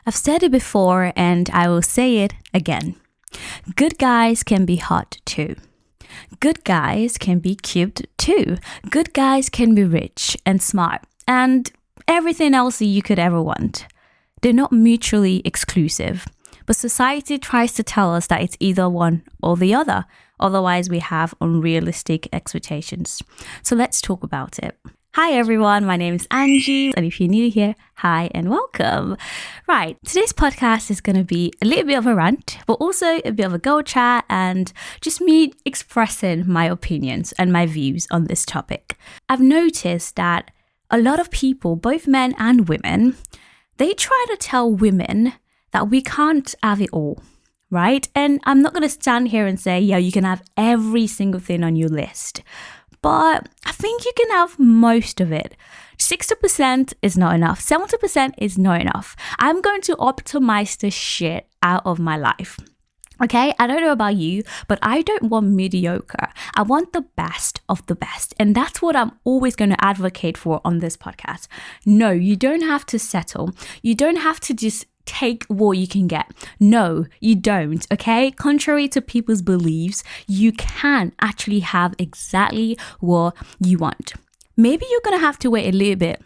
I've said it before and I will say it again. Good guys can be hot too. Good guys can be cute too. Good guys can be rich and smart and everything else that you could ever want. They're not mutually exclusive, but society tries to tell us that it's either one or the other. Otherwise, we have unrealistic expectations. So let's talk about it. Hi everyone, my name is Angie, and if you're new here, hi and welcome. Right, today's podcast is going to be a little bit of a rant, but also a bit of a girl chat and just me expressing my opinions and my views on this topic. I've noticed that a lot of people, both men and women, they try to tell women that we can't have it all, right? And I'm not going to stand here and say, yeah, you can have every single thing on your list. But I think you can have most of it. 60% is not enough. 70% is not enough. I'm going to optimize the shit out of my life. Okay, I don't know about you, but I don't want mediocre. I want the best of the best. And that's what I'm always going to advocate for on this podcast. No, you don't have to settle. You don't have to just take what you can get. No, you don't, okay? Contrary to people's beliefs, you can actually have exactly what you want. Maybe you're going to have to wait a little bit.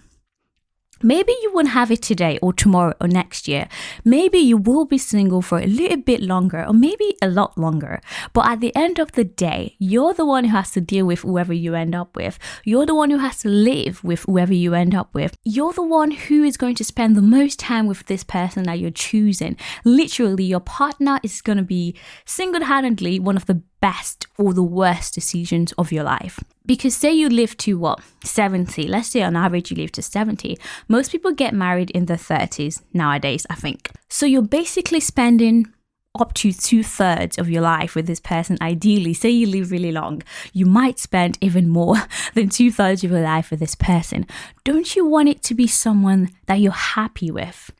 Maybe you won't have it today or tomorrow or next year. Maybe you will be single for a little bit longer or maybe a lot longer. But at the end of the day, you're the one who has to deal with whoever you end up with. You're the one who has to live with whoever you end up with. You're the one who is going to spend the most time with this person that you're choosing. Literally, your partner is going to be single-handedly one of the best or the worst decisions of your life. Because say you live to 70, let's say on average you live to 70. Most people get married in their 30s nowadays, I think. So you're basically spending up to 2/3 of your life with this person. Ideally, say you live really long, you might spend even more than 2/3 of your life with this person. Don't you want it to be someone that you're happy with?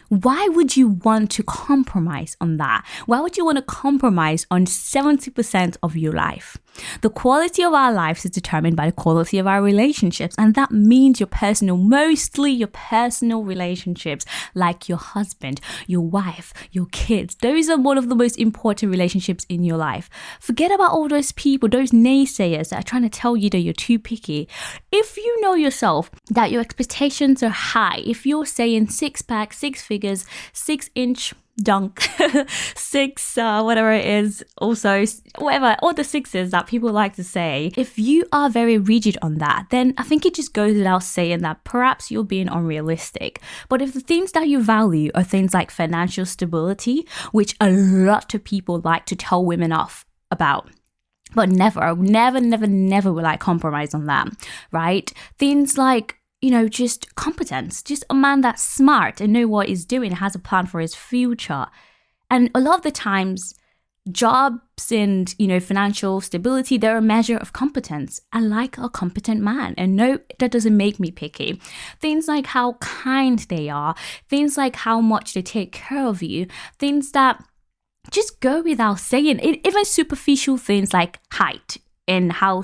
Why would you want to compromise on that? Why would you want to compromise on 70% of your life? The quality of our lives is determined by the quality of our relationships. And that means mostly your personal relationships, like your husband, your wife, your kids. Those are one of the most important relationships in your life. Forget about all those people, those naysayers that are trying to tell you that you're too picky. If you know yourself that your expectations are high, if you're saying 6-pack, 6 figures, 6-inch dunk, 6 whatever it is, also whatever, all the sixes that people like to say, if you are very rigid on that, then I think it just goes without saying that perhaps you're being unrealistic. But if the things that you value are things like financial stability, which a lot of people like to tell women off about, but never will I compromise on that, right? Things like just competence, just a man that's smart and know what he's doing, has a plan for his future. And a lot of the times, jobs and, financial stability, they're a measure of competence. I like a competent man. And no, that doesn't make me picky. Things like how kind they are, things like how much they take care of you, things that just go without saying. Even superficial things like height and how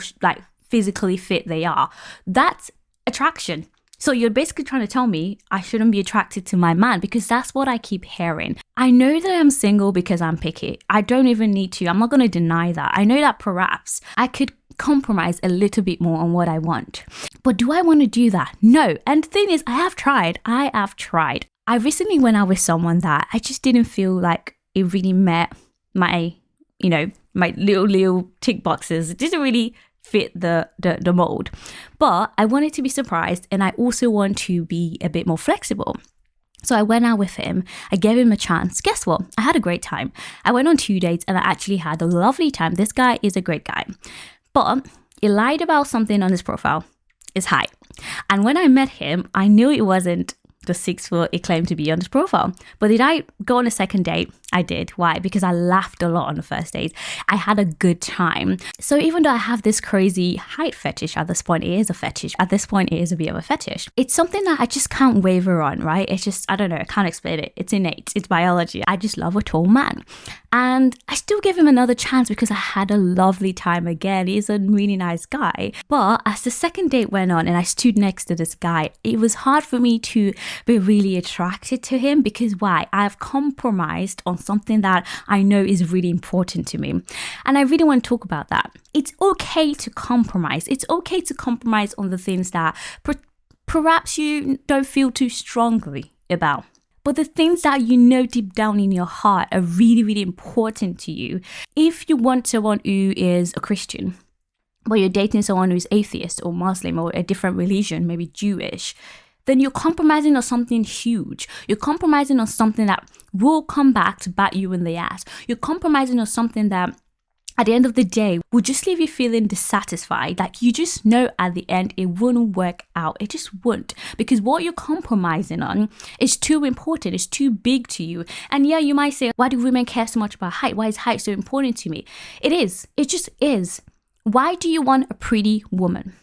physically fit they are. That's attraction. So you're basically trying to tell me I shouldn't be attracted to my man, because that's what I keep hearing. I know that I'm single because I'm picky. I don't even need to. I'm not going to deny that. I know that perhaps I could compromise a little bit more on what I want. But do I want to do that? No. And the thing is, I have tried. I recently went out with someone that I just didn't feel like it really met my, my little tick boxes. It didn't really fit the mold. But I wanted to be surprised, and I also want to be a bit more flexible. So I went out with him. I gave him a chance. Guess what? I had a great time. I went on 2 dates and I actually had a lovely time. This guy is a great guy. But he lied about something on his profile, his height. And when I met him, I knew it wasn't the 6 foot he claimed to be on his profile. But did I go on a second date? I did. Why? Because I laughed a lot on the first date. I had a good time. So even though I have this crazy height fetish, at this point it is a fetish. At this point it is a bit of a fetish. It's something that I just can't waver on, right? It's just, I don't know, I can't explain it. It's innate. It's biology. I just love a tall man. And I still give him another chance because I had a lovely time again. He's a really nice guy. But as the second date went on and I stood next to this guy, it was hard for me to be really attracted to him. Because why? I've compromised on something that I know is really important to me. And I really want to talk about that. It's okay to compromise. It's okay to compromise on the things that perhaps you don't feel too strongly about. But the things that you know deep down in your heart are really, really important to you. If you want someone who is a Christian, but you're dating someone who's atheist or Muslim or a different religion, maybe Jewish, then you're compromising on something huge. You're compromising on something that will come back to bite you in the ass. You're compromising on something that at the end of the day will just leave you feeling dissatisfied. Like you just know at the end it wouldn't work out. It just wouldn't. Because what you're compromising on is too important. It's too big to you. And yeah, you might say, why do women care so much about height? Why is height so important to me? It is. It just is. Why do you want a pretty woman?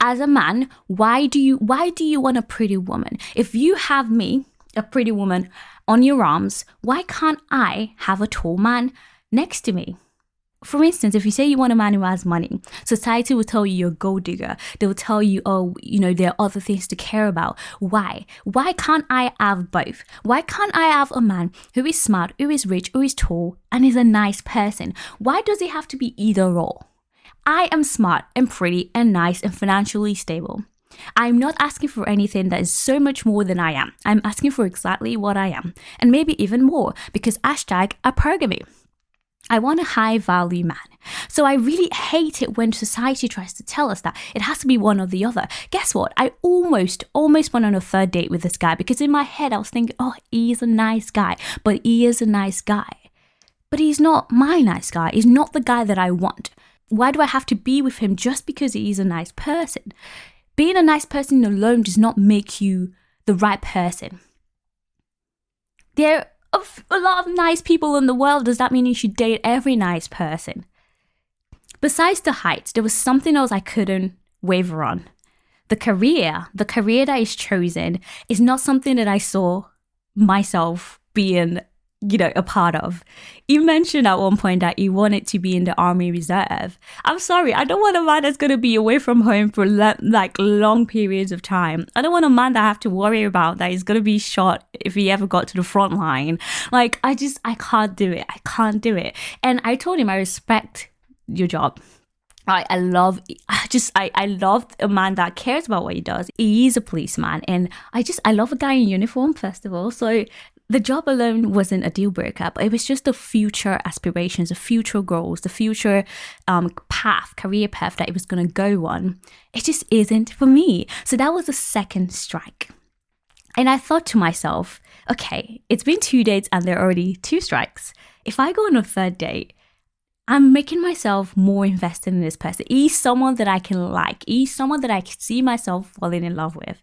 As a man, why do you want a pretty woman? If you have me, a pretty woman, on your arms, why can't I have a tall man next to me? For instance, if you say you want a man who has money, society will tell you you're a gold digger. They will tell you, oh, there are other things to care about. Why? Why can't I have both? Why can't I have a man who is smart, who is rich, who is tall, and is a nice person? Why does it have to be either or? I am smart and pretty and nice and financially stable. I'm not asking for anything that is so much more than I am. I'm asking for exactly what I am, and maybe even more, because #apurgamy. I want a high value man. So I really hate it when society tries to tell us that it has to be one or the other. Guess what? I almost went on a third date with this guy because in my head I was thinking, oh, he's a nice guy, but he is a nice guy. But he's not my nice guy. He's not the guy that I want. Why do I have to be with him just because he's a nice person? Being a nice person alone does not make you the right person. There are a lot of nice people in the world. Does that mean you should date every nice person? Besides the height, there was something else I couldn't waver on. The career that is chosen is not something that I saw myself being a part of. You mentioned at one point that you wanted to be in the Army Reserve. I'm sorry, I don't want a man that's going to be away from home for long periods of time. I don't want a man that I have to worry about that is going to be shot if he ever got to the front line. I can't do it. I can't do it. And I told him I respect your job. I love a man that cares about what he does. He is a policeman, and I love a guy in uniform, first of all. So the job alone wasn't a deal breaker, but it was just the future aspirations, the future goals, the future career path that it was going to go on. It just isn't for me. So that was the second strike. And I thought to myself, okay, it's been 2 dates and there are already 2 strikes. If I go on a third date, I'm making myself more invested in this person. He's someone that I can like. He's someone that I can see myself falling in love with.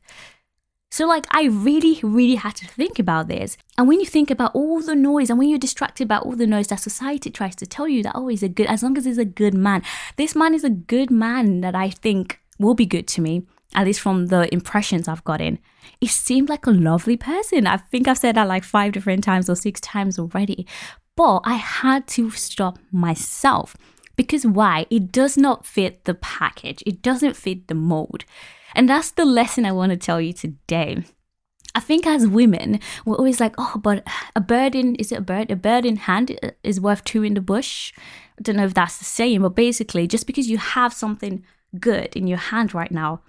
So I really, really had to think about this. And when you think about all the noise and when you're distracted by all the noise that society tries to tell you that, oh, he's as long as he's a good man. This man is a good man that I think will be good to me, at least from the impressions I've gotten. He seemed like a lovely person. I think I've said that 5 different times or 6 times already. But I had to stop myself. Because why? It does not fit the package. It doesn't fit the mold. And that's the lesson I want to tell you today. I think as women, we're always like, oh, but a bird in hand is worth 2 in the bush. I don't know if that's the saying, but basically, just because you have something good in your hand right now,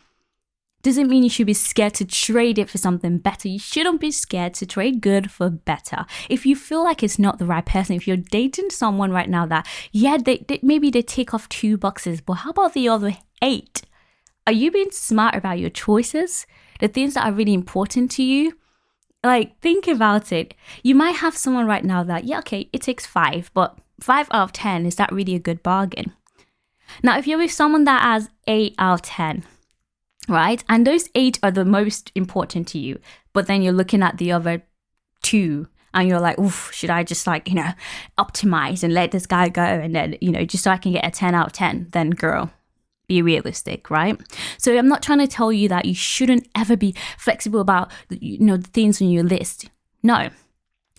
doesn't mean you should be scared to trade it for something better. You shouldn't be scared to trade good for better. If you feel like it's not the right person, if you're dating someone right now that, yeah, maybe they tick off 2 boxes, but how about the other 8? Are you being smart about your choices? The things that are really important to you? Think about it. You might have someone right now that, yeah, okay, it takes 5, but 5 out of 10, is that really a good bargain? Now, if you're with someone that has 8 out of 10, right? And those 8 are the most important to you, but then you're looking at the other 2 and you're like, oof, should I just optimize and let this guy go? And then, just so I can get a 10 out of 10, then girl, be realistic, right? So I'm not trying to tell you that you shouldn't ever be flexible about, the things on your list. No,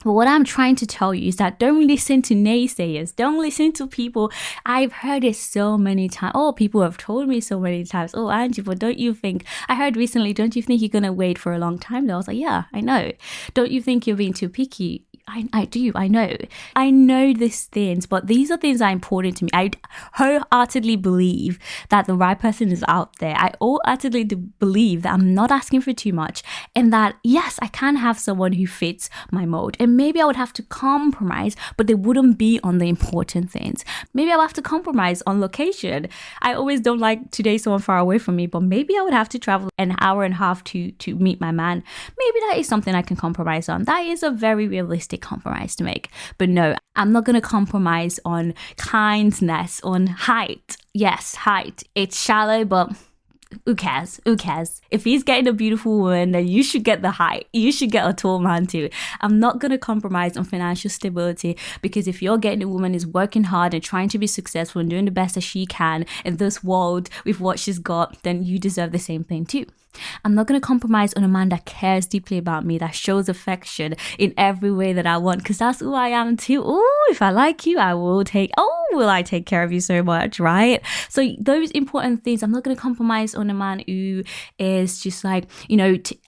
But what I'm trying to tell you is that don't listen to naysayers. Don't listen to people. I've heard it so many times. Oh, people have told me so many times. Oh, Angie, but don't you think, I heard recently, don't you think you're going to wait for a long time though? I was like, yeah, I know. Don't you think you're being too picky? I do, I know. I know these things, but these are things that are important to me. I wholeheartedly believe that the right person is out there. I wholeheartedly believe that I'm not asking for too much and that, yes, I can have someone who fits my mold. And maybe I would have to compromise, but they wouldn't be on the important things. Maybe I would have to compromise on location. I always don't like to date someone far away from me, but maybe I would have to travel an hour and a half to meet my man. Maybe that is something I can compromise on. That is a very realistic compromise to make. But no, I'm not going to compromise on kindness, on height. Yes, height. It's shallow, but who cares? Who cares? If he's getting a beautiful woman, then you should get the height. You should get a tall man too. I'm not going to compromise on financial stability, because if you're getting a woman who's working hard and trying to be successful and doing the best that she can in this world with what she's got, then you deserve the same thing too. I'm not going to compromise on a man that cares deeply about me, that shows affection in every way that I want, because that's who I am too. Oh, if I like you, will I take care of you so much, right? So those important things, I'm not going to compromise on a man who is just like,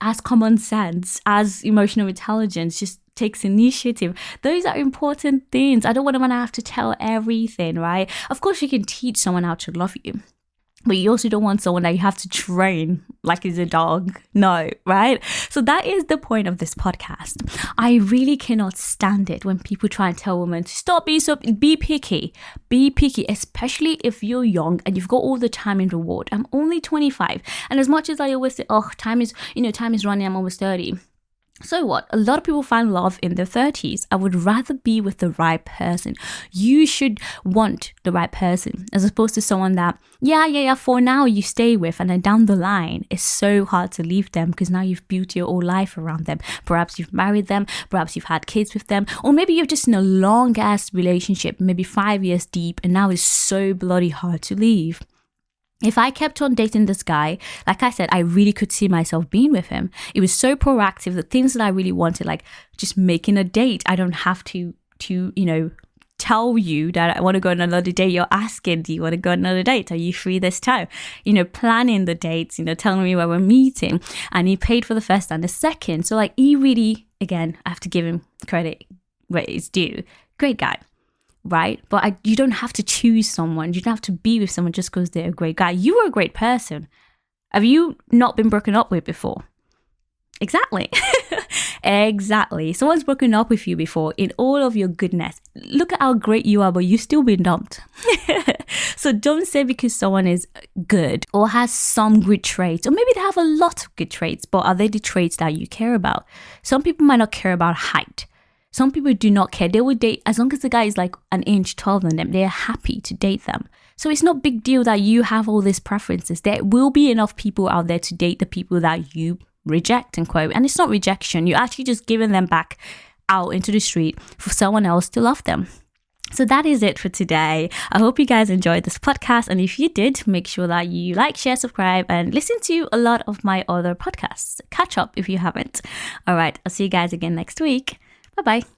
has common sense, has emotional intelligence, just takes initiative. Those are important things. I don't want a man to have to tell everything, right? Of course, you can teach someone how to love you, but you also don't want someone that you have to train like he's a dog. No, right? So that is the point of this podcast. I really cannot stand it when people try and tell women to stop being so, be picky, especially if you're young and you've got all the time in the world. I'm only 25. And as much as I always say, oh, time is running, I'm almost 30. So what? A lot of people find love in their 30s. I would rather be with the right person. You should want the right person as opposed to someone that, for now you stay with, and then down the line, it's so hard to leave them because now you've built your whole life around them. Perhaps you've married them, perhaps you've had kids with them, or maybe you're just in a long-ass relationship, maybe 5 years deep, and now it's so bloody hard to leave. If I kept on dating this guy, like I said, I really could see myself being with him. It was so proactive, the things that I really wanted, like just making a date. I don't have to tell you that I want to go on another date. You're asking, do you want to go on another date? Are you free this time? Planning the dates, telling me where we're meeting. And he paid for the first and the second. So like he really, again, I have to give him credit where it's due. Great guy. Right? But you don't have to choose someone. You don't have to be with someone just because they're a great guy. You are a great person. Have you not been broken up with before? Exactly. Exactly. Someone's broken up with you before in all of your goodness. Look at how great you are, but you've still been dumped. So don't say because someone is good or has some good traits, or maybe they have a lot of good traits, but are they the traits that you care about? Some people might not care about height. Some people do not care. They will date as long as the guy is like an inch taller than them. They're happy to date them. So it's not a big deal that you have all these preferences. There will be enough people out there to date the people that you reject, and quote. And it's not rejection. You're actually just giving them back out into the street for someone else to love them. So that is it for today. I hope you guys enjoyed this podcast. And if you did, make sure that you like, share, subscribe, and listen to a lot of my other podcasts. Catch up if you haven't. All right. I'll see you guys again next week. Bye-bye.